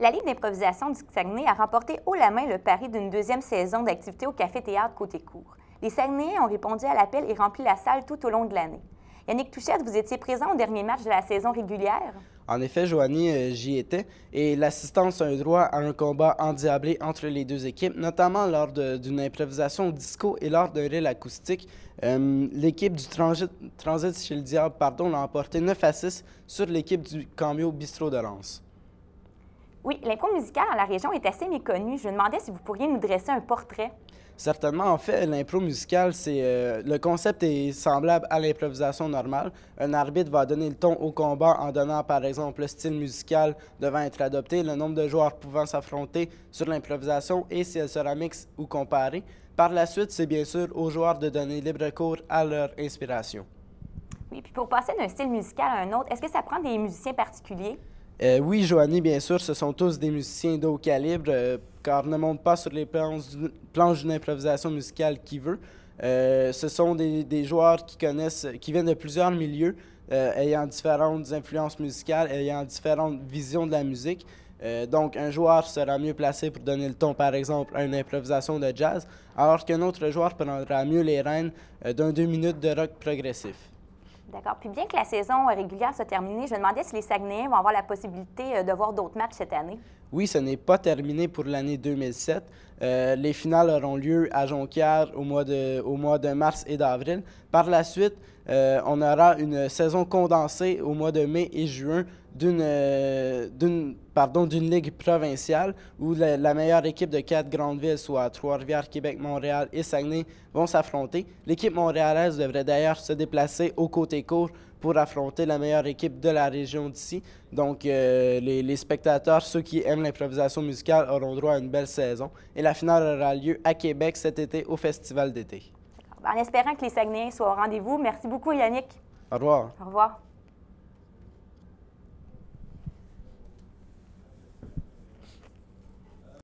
La Ligue d'improvisation du Saguenay a remporté haut la main le pari d'une deuxième saison d'activité au Café-Théâtre Côté-Court. Les Saguenayens ont répondu à l'appel et rempli la salle tout au long de l'année. Yannick Touchette, vous étiez présent au dernier match de la saison régulière? En effet, Joanie, j'y étais, et l'assistance a un droit à un combat endiablé entre les deux équipes, notamment lors d'une improvisation disco et lors d'un reel acoustique. L'équipe du Transit chez le Diable l'a emporté 9-6 sur l'équipe du Cambio Bistrot de Lens. Oui, l'impro musicale dans la région est assez méconnue. Je me demandais si vous pourriez nous dresser un portrait. Certainement, en fait, l'impro musicale, le concept est semblable à l'improvisation normale. Un arbitre va donner le ton au combat en donnant, par exemple, le style musical devant être adopté, le nombre de joueurs pouvant s'affronter sur l'improvisation et si elle sera mixte ou comparée. Par la suite, c'est bien sûr aux joueurs de donner libre cours à leur inspiration. Oui, puis pour passer d'un style musical à un autre, est-ce que ça prend des musiciens particuliers? Oui, Joanie, bien sûr, ce sont tous des musiciens de haut calibre, car ne montent pas sur les planches d'une improvisation musicale qui veut. Ce sont des joueurs qui viennent de plusieurs milieux, ayant différentes influences musicales, ayant différentes visions de la musique. Donc, un joueur sera mieux placé pour donner le ton, par exemple, à une improvisation de jazz, alors qu'un autre joueur prendra mieux les rênes d'un 2 minutes de rock progressif. D'accord. Puis bien que la saison régulière soit terminée, je me demandais si les Saguenayens vont avoir la possibilité de voir d'autres matchs cette année. Oui, ce n'est pas terminé pour l'année 2007. Les finales auront lieu à Jonquière au mois de mars et d'avril. Par la suite, on aura une saison condensée au mois de mai et juin d'une ligue provinciale où la meilleure équipe de 4 grandes villes, soit Trois-Rivières, Québec, Montréal et Saguenay, vont s'affronter. L'équipe montréalaise devrait d'ailleurs se déplacer au Côté-Court pour affronter la meilleure équipe de la région d'ici. Donc, les spectateurs, ceux qui aiment l'improvisation musicale, auront droit à une belle saison. Et la finale aura lieu à Québec cet été au Festival d'été. En espérant que les Saguenayens soient au rendez-vous. Merci beaucoup, Yannick. Au revoir. Au revoir.